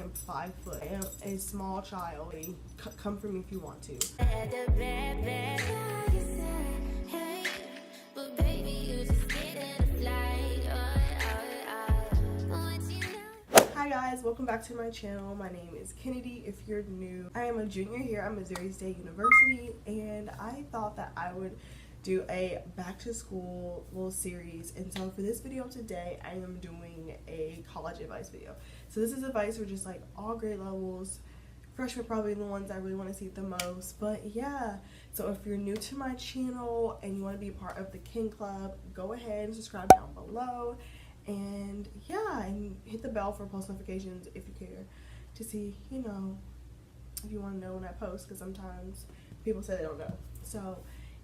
am 5 foot. I am a small child. Come for me if you want to. Hi guys, welcome back to my channel. My name is Kennedy. If you're new, I am a junior here at Missouri State University, and I thought that I would do a back to school little series. And so for this video today, I am doing a college advice video. So this is advice for just like all grade levels. Freshmen probably the ones I really want to see the most, but yeah. So if you're new to my channel and you want to be a part of the King Club, go ahead and subscribe down below. And yeah, and hit the bell for post notifications if you care to see, you know, if you want to know when I post, because sometimes people say they don't know. So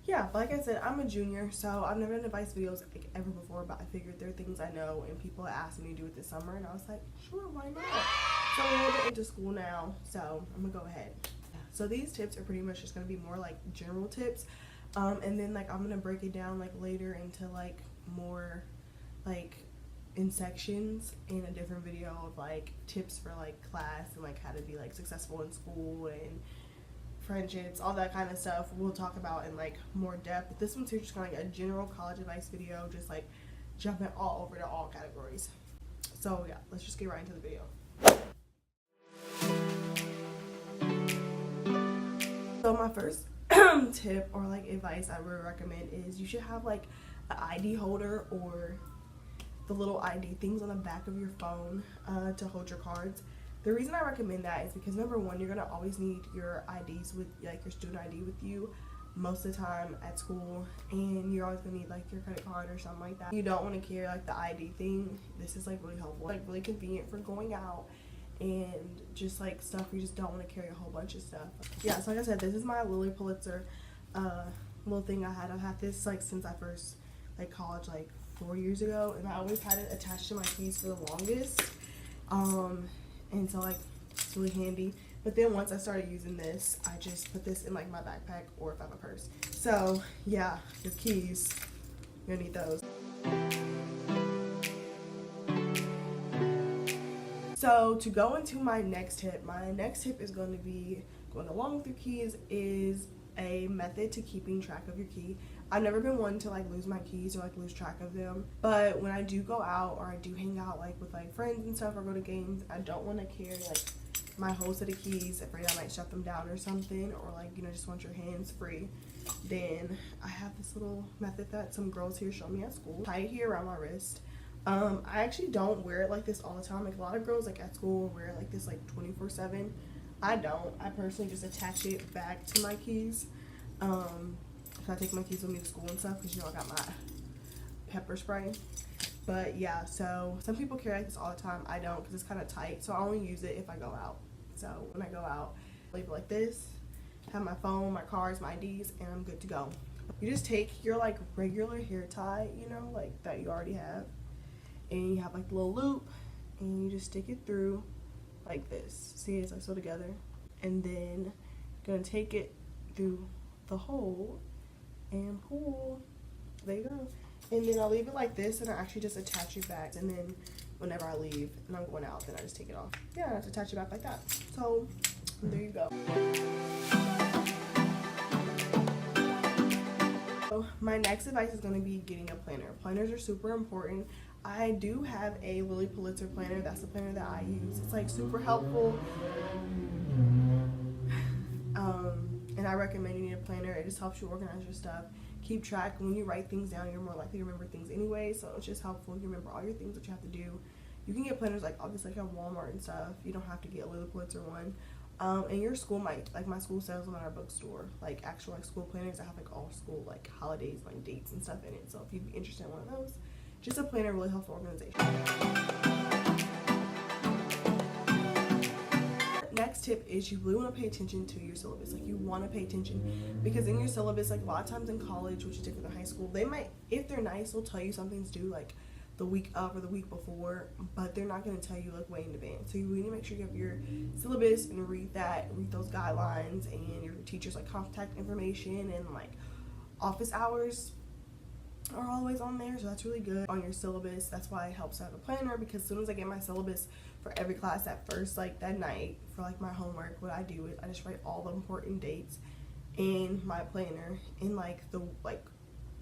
yeah, but like I said, I'm a junior, so I've never done advice videos like ever before, but I figured there are things I know and people asked me to do it this summer, and I was like, sure, why not? So I'm a little bit into school now, so I'm gonna go ahead. So these tips are pretty much just gonna be more like general tips, and then like I'm gonna break it down like later into like more like in sections in a different video of like tips for like class and like how to be like successful in school and friendships, all that kind of stuff we'll talk about in like more depth. But this one's here just kind of like a general college advice video, just like jumping all over to all categories. So yeah, let's just get right into the video. So my first tip or like advice I would recommend is you should have like an ID holder or the little ID things on the back of your phone to hold your cards. The reason I recommend that is because number one, you're gonna always need your IDs with like your student ID with you most of the time at school, and you're always gonna need like your credit card or something like that. You don't want to carry like the ID thing. This is like really helpful, like really convenient for going out and just like stuff you just don't want to carry a whole bunch of stuff. Yeah, so like I said, this is my Lily Pulitzer little thing I had. I've had this like since I first like college, like 4 years ago, and I always had it attached to my keys for the longest. And so like it's really handy. But then once I started using this, I just put this in like my backpack or if I have a purse. So yeah, your keys, you're gonna need those. So to go into my next tip is going to be, going along with your keys, is a method to keeping track of your key. I've never been one to like lose my keys or like lose track of them, but when I do go out or I do hang out like with like friends and stuff or go to games, I don't want to carry like my whole set of keys, afraid I might shut them down or something, or like, you know, just want your hands free. Then I have this little method that some girls here show me at school. Tie it here around my wrist. I actually don't wear it like this all the time. Like a lot of girls like at school wear it like this like 24/7. I don't. I personally just attach it back to my keys. I take my keys with me to school and stuff because, you know, I got my pepper spray. But yeah, so some people carry like this all the time. I don't, because it's kind of tight, so I only use it if I go out. So when I go out, I leave it like this, have my phone, my cards, my IDs, and I'm good to go. You just take your like regular hair tie, you know, like that you already have, and you have like the little loop, and you just stick it through like this. See, it's like so together, and then you're gonna take it through the hole and pull. There you go. And then I'll leave it like this, and I actually just attach it back, and then whenever I leave and I'm going out, then I just take it off. Yeah, I just attach it back like that. So there you go. So my next advice is going to be getting a planner. Planners are super important. I do have a Lily Pulitzer planner. That's the planner that I use. It's like super helpful. And I recommend you need a planner. It just helps you organize your stuff, keep track. When you write things down, you're more likely to remember things anyway, so it's just helpful. You remember all your things that you have to do. You can get planners like obviously like at Walmart and stuff. You don't have to get a Lily Pulitzer one. And your school might, like my school sells them at our bookstore, like actual like school planners that have like all school like holidays, like dates and stuff in it. So if you'd be interested in one of those, just a planner really helps for organization. Next tip is you really want to pay attention to your syllabus. Like you want to pay attention because in your syllabus, like a lot of times in college, which is different than high school, they might, if they're nice, they'll tell you something's due like the week of or the week before, but they're not going to tell you like way in advance. So you really need to make sure you have your syllabus and read those guidelines and your teacher's like contact information and like office hours are always on there, so that's really good on your syllabus. That's why it helps to have a planner, because as soon as I get my syllabus for every class that first, like that night for like my homework, what I do is I just write all the important dates in my planner and like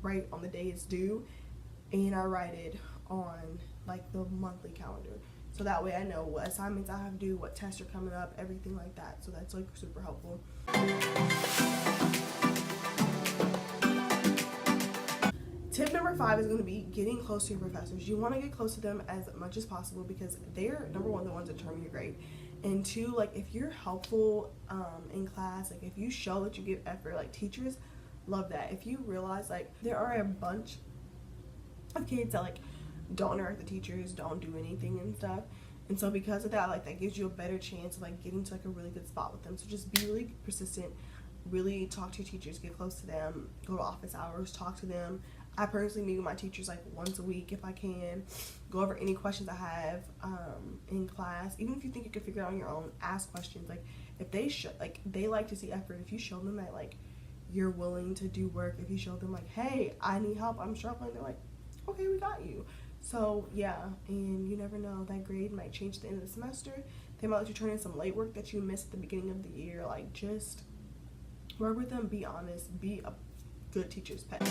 right on the day it's due, and I write it on like the monthly calendar. So that way I know what assignments I have due, what tests are coming up, everything like that. So that's like super helpful. Tip number 5 is going to be getting close to your professors. You want to get close to them as much as possible because they're, number one, the ones that determine your grade. And two, like if you're helpful in class, like if you show that you give effort, like teachers love that. If you realize like there are a bunch of kids that like don't interact with the teachers, don't do anything and stuff, and so because of that, like that gives you a better chance of like getting to like a really good spot with them. So just be really persistent, really talk to your teachers, get close to them, go to office hours, talk to them. I personally meet with my teachers like once a week if I can, go over any questions I have in class. Even if you think you can figure it out on your own, ask questions. Like if they like they like to see effort. If you show them that like you're willing to do work, if you show them like, hey, I need help, I'm struggling, they're like, okay, we got you. So yeah, and you never know, that grade might change at the end of the semester. They might let you turn in some late work that you missed at the beginning of the year. Like just work with them, be honest, be a good teacher's pet.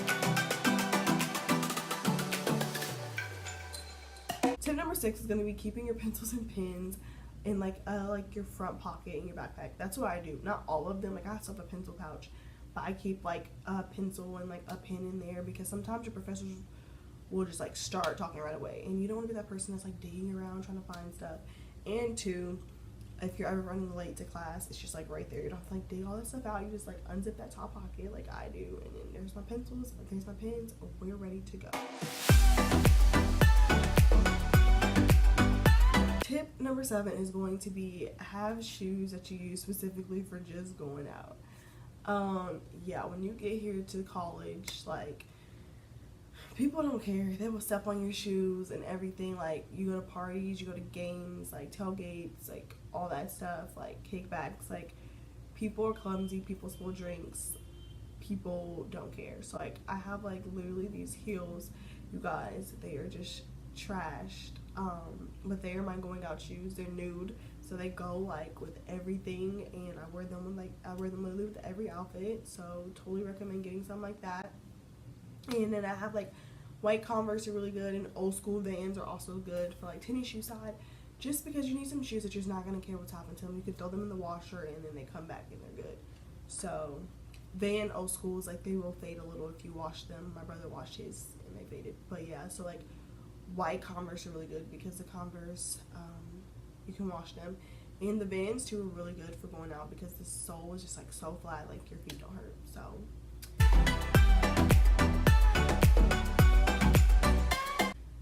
Tip number 6 is going to be keeping your pencils and pens in like your front pocket in your backpack. That's what I do. Not all of them. Like I still have a pencil pouch, but I keep like a pencil and like a pen in there because sometimes your professors will just like start talking right away, and you don't want to be that person that's like digging around trying to find stuff. And two, if you're ever running late to class, it's just like right there. You don't have to like dig all that stuff out. You just like unzip that top pocket like I do, and then there's my pencils, there's my pens. We're ready to go. Tip number 7 is going to be have shoes that you use specifically for just going out. Yeah, when you get here to college, like people don't care. They will step on your shoes and everything. Like you go to parties, you go to games, like tailgates, like all that stuff, like kickbacks. Like people are clumsy, people spill drinks, people don't care. So like I have like literally these heels, you guys, they are just trashed. But they are my going out shoes. They're nude, so they go like with everything, and I wear them literally with every outfit. So totally recommend getting something like that. And then I have like white Converse are really good, and old school Vans are also good for like tennis shoe side. Just because you need some shoes that you're just not gonna care what's happened to them. You can throw them in the washer and then they come back and they're good. So Van old schools, like they will fade a little if you wash them. My brother washed his and they faded. But yeah, so like white Converse are really good because the Converse you can wash them, and the Vans too are really good for going out because the sole is just like so flat, like your feet don't hurt. So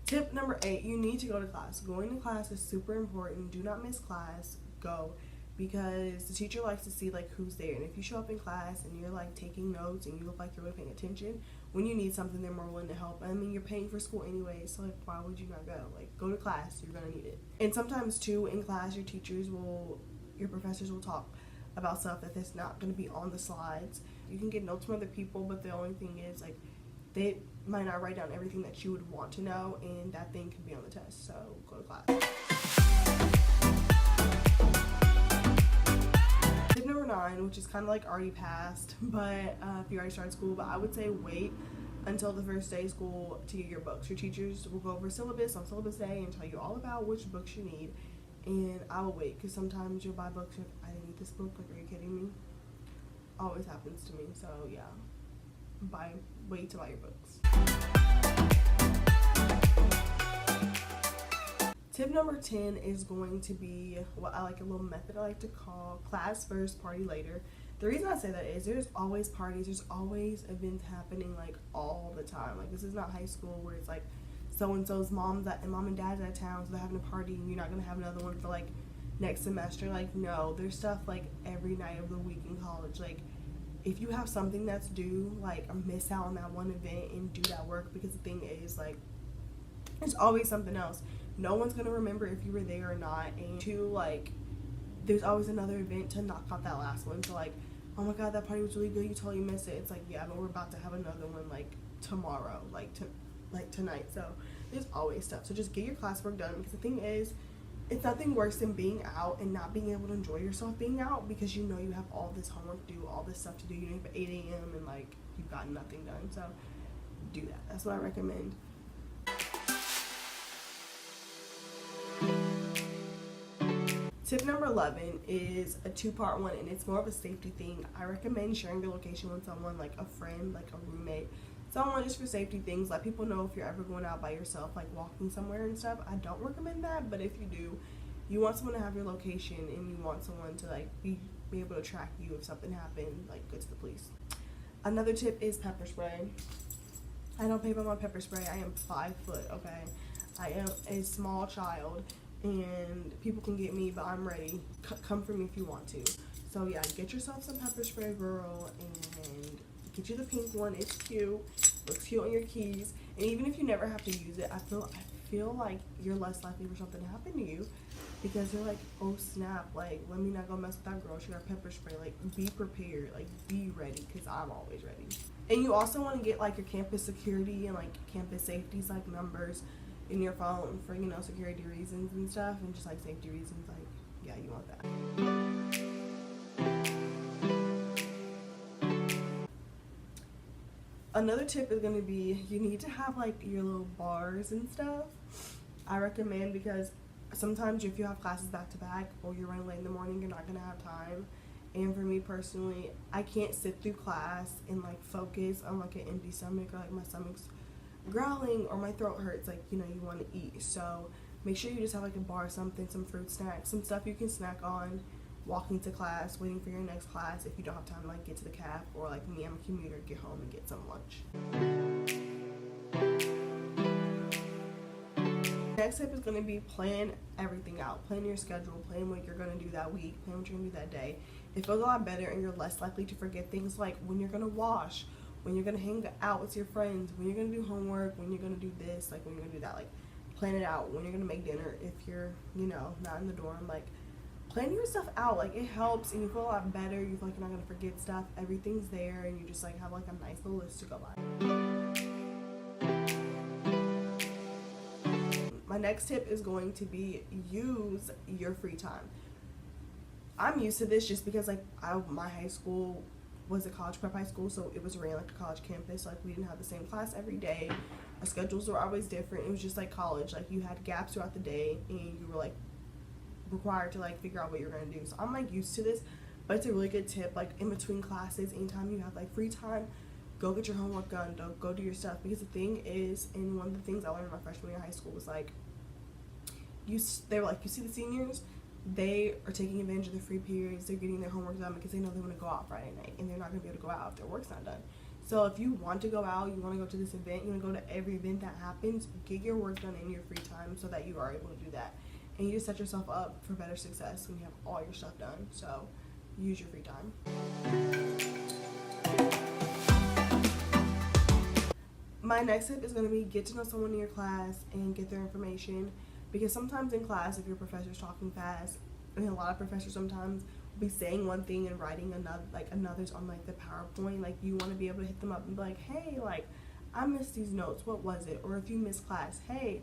tip number 8, you need to go to class. Going to class is super important. Do not miss class. Go, because the teacher likes to see like who's there, and if you show up in class and you're like taking notes and you look like you're really paying attention, when you need something they're more willing to help. I mean, you're paying for school anyway, so like why would you not go? Like go to class, you're gonna need it. And sometimes too in class your professors will talk about stuff that's not gonna be on the slides. You can get notes from other people, but the only thing is like they might not write down everything that you would want to know, and that thing can be on the test, so go to class. Tip number 9, which is kind of like already passed, but if you already started school, but I would say wait until the first day of school to get your books. Your teachers will go over syllabus on syllabus day and tell you all about which books you need, and I will wait because sometimes you'll buy books and I didn't need this book, like are you kidding me? Always happens to me, so yeah, wait to buy your books. Tip number 10 is going to be what I like, a little method I like to call class first, party later. The reason I say that is there's always parties, there's always events happening like all the time. Like this is not high school where it's like so-and-so's mom and dad's out of town, so they're having a party and you're not gonna have another one for like next semester. Like no, there's stuff like every night of the week in college. Like if you have something that's due, like miss out on that one event and do that work, because the thing is like there's always something else. No one's gonna remember if you were there or not, and two, like there's always another event to knock out that last one. So like, oh my god, that party was really good, you totally missed it. It's like, yeah, but we're about to have another one like tomorrow, like tonight. So there's always stuff. So just get your classwork done, because the thing is It's nothing worse than being out and not being able to enjoy yourself being out because you know you have all this homework to do, all this stuff to do. You know, at 8 a.m. and like you've got nothing done. So do that. That's what I recommend. Tip number 11 is a two-part one, and it's more of a safety thing. I recommend sharing your location with someone, like a friend, like a roommate, someone, just for safety things. Let people know if you're ever going out by yourself, like walking somewhere and stuff. I don't recommend that, but if you do, you want someone to have your location and you want someone to like be able to track you if something happened, like go to the police. Another tip is pepper spray. I don't pay by my pepper spray. I am 5 foot, okay? I am a small child and people can get me, but I'm ready. Come for me if you want to. So yeah, get yourself some pepper spray, girl, and get you the pink one. It's cute, looks cute on your keys, and even if you never have to use it, I feel like you're less likely for something to happen to you because you're like, oh snap, like let me not go mess with that girl. She got pepper spray. Like be prepared, like be ready, because I'm always ready. And you also want to get like your campus security and like campus safeties, like numbers in your phone for, you know, security reasons and stuff, and just like safety reasons. Like yeah, you want that. Another tip is going to be, you need to have like your little bars and stuff. I recommend, because sometimes if you have classes back to back or you're running late in the morning, you're not going to have time. And for me personally, I can't sit through class and like focus on like an empty stomach, or like my stomach's growling or my throat hurts. Like, you know, you want to eat. So make sure you just have like a bar, something, some fruit snacks, some stuff you can snack on walking to class, waiting for your next class if you don't have time to like get to the caf, or like me, I'm a commuter, get home and get some lunch. Next tip is going to be plan everything out. Plan your schedule, plan what you're going to do that week, plan what you're going to do that day. It feels a lot better and you're less likely to forget things like when you're going to wash, when you're going to hang out with your friends, when you're going to do homework, when you're going to do this, like when you're going to do that. Like plan it out, when you're going to make dinner if you're, you know, not in the dorm. Like plan your stuff out. Like it helps and you feel a lot better. You feel like you're not going to forget stuff. Everything's there and you just like have like a nice little list to go by. My next tip is going to be use your free time. I'm used to this just because like my high school was a college prep high school, so it was ran like a college campus. Like we didn't have the same class every day. Our schedules were always different. It was just like college. Like you had gaps throughout the day and you were like required to like figure out what you're gonna do. So I'm like used to this, but it's a really good tip. Like in between classes, anytime you have like free time, go get your homework done. Don't go do your stuff, because the thing is, and one of the things I learned in my freshman year of high school was like, they were like, you see the seniors, they are taking advantage of the free periods. They're getting their homework done because they know they want to go out Friday night, and they're not going to be able to go out if their work's not done. So if you want to go out, you want to go to this event, you want to go to every event that happens, get your work done in your free time so that you are able to do that. And you just set yourself up for better success when you have all your stuff done. So use your free time. My next tip is going to be get to know someone in your class and get their information. Because sometimes in class, if your professor's talking fast, and a lot of professors sometimes will be saying one thing and writing another's on like the PowerPoint. Like you want to be able to hit them up and be like, hey, like I missed these notes. What was it? Or if you missed class, hey,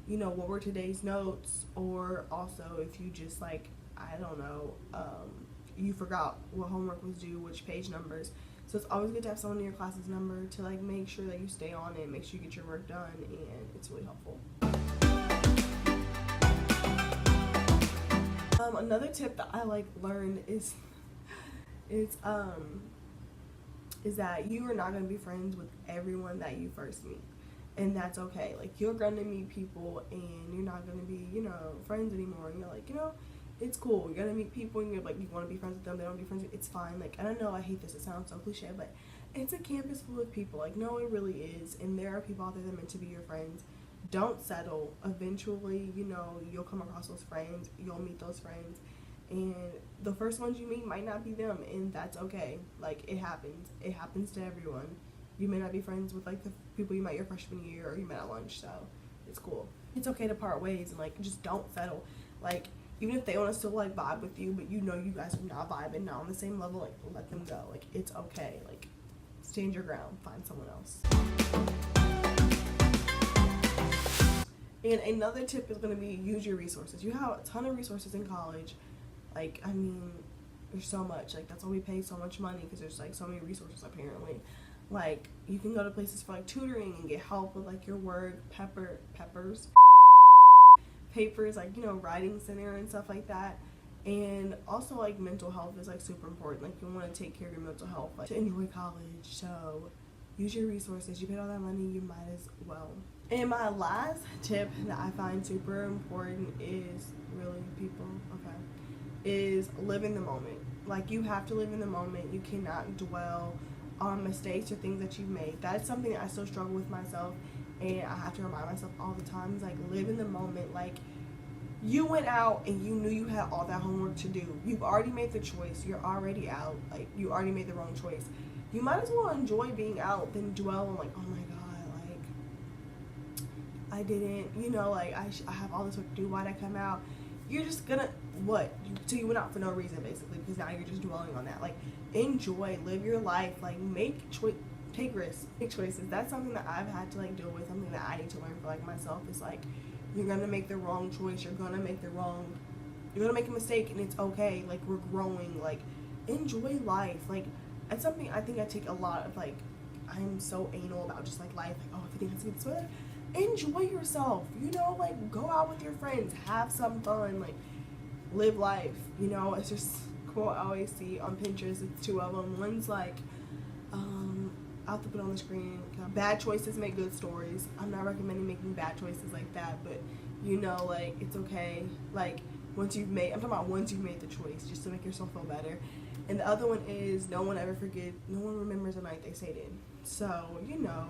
you know, what were today's notes? Or also if you just like, I don't know, you forgot what homework was due, which page numbers. So it's always good to have someone in your class's number to like make sure that you stay on it, make sure you get your work done, and it's really helpful. Another tip that I like learned is that you are not going to be friends with everyone that you first meet, and that's okay. Like you're going to meet people and you're not going to be, you know, friends anymore, and you're like, you know, it's cool. You're gonna meet people and you're like, you want to be friends with them, they don't be friends with you. It's fine. Like, I don't know, I hate this, it sounds so cliche, but it's a campus full of people. Like, no, it really is, and there are people out there that are meant to be your friends. Don't settle. Eventually, you know, you'll come across those friends, you'll meet those friends, and the first ones you meet might not be them, and that's okay. Like, it happens to everyone. You may not be friends with like the people you met your freshman year or you met at lunch, so it's cool. It's okay to part ways, and like just don't settle. Like, even if they want to still like vibe with you, but you know you guys are not vibing, not on the same level, like let them go. Like it's okay. Like stand your ground, find someone else. And another tip is going to be use your resources. You have a ton of resources in college. Like, I mean, there's so much. Like, that's why we pay so much money, because there's like so many resources apparently. Like, you can go to places for like tutoring and get help with like your work, papers, like, you know, writing center and stuff like that. And also, like, mental health is like super important. Like, you want to take care of your mental health, like, to enjoy college. So use your resources. You paid all that money, you might as well. And my last tip that I find super important is, really, people, okay, is live in the moment. Like, you have to live in the moment. You cannot dwell on mistakes or things that you've made. That's something that I still struggle with myself, and I have to remind myself all the time. It's like, live in the moment. Like, you went out and you knew you had all that homework to do. You've already made the choice. You're already out. Like, you already made the wrong choice. You might as well enjoy being out than dwell on, like, oh my god, I didn't, you know, like, I have all this work to do. Why'd I come out? You're just gonna, what? So you went out for no reason, basically, because now you're just dwelling on that. Like, enjoy, live your life, like, take risks, make choices. That's something that I've had to, like, deal with, something that I need to learn for, like, myself. Is like, you're gonna make the wrong choice, you're gonna make a mistake, and it's okay. Like, we're growing. Like, enjoy life. Like, it's something I think I take a lot of, like, I'm so anal about just, like, life. Like, oh, everything has to be this way. Like, enjoy yourself, you know, like, go out with your friends, have some fun, like, live life, you know. It's just a quote I always see on Pinterest. It's two of them. One's like, I'll have to put it on the screen, bad choices make good stories. I'm not recommending making bad choices like that, but, you know, like, it's okay. Like, I'm talking about once you've made the choice, just to make yourself feel better. And the other one is, no one remembers the night they stayed in. So, you know,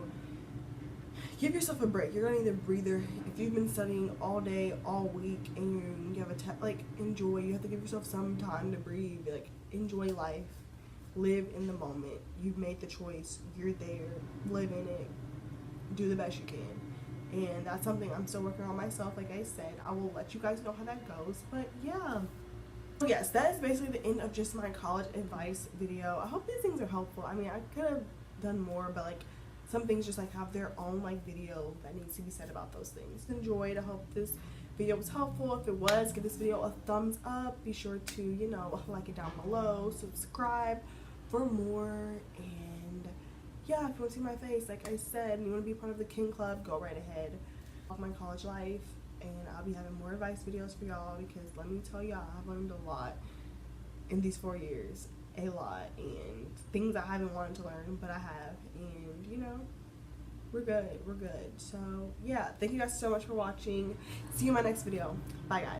give yourself a break. You're gonna need a breather. If you've been studying all day, all week, and you have a test, like, enjoy. You have to give yourself some time to breathe. Like, enjoy life. Live in the moment. You've made the choice. You're there. Live in it. Do the best you can. And that's something I'm still working on myself. Like I said, I will let you guys know how that goes. But yeah. So yes, that is basically the end of just my college advice video. I hope these things are helpful. I mean, I could have done more, but, like, some things just, like, have their own, like, video that needs to be said about those things. Enjoyed. I hope this video was helpful. If it was, give this video a thumbs up. Be sure to, you know, like it down below. Subscribe for more. And yeah, if you want to see my face, like I said, and you want to be part of the King Club, go right ahead. Of my college life, and I'll be having more advice videos for y'all, because let me tell y'all, I've learned a lot in these 4 years. A lot, and things I haven't wanted to learn, but I have. And, you know, we're good. So yeah, thank you guys so much for watching. See you in my next video. Bye, guys.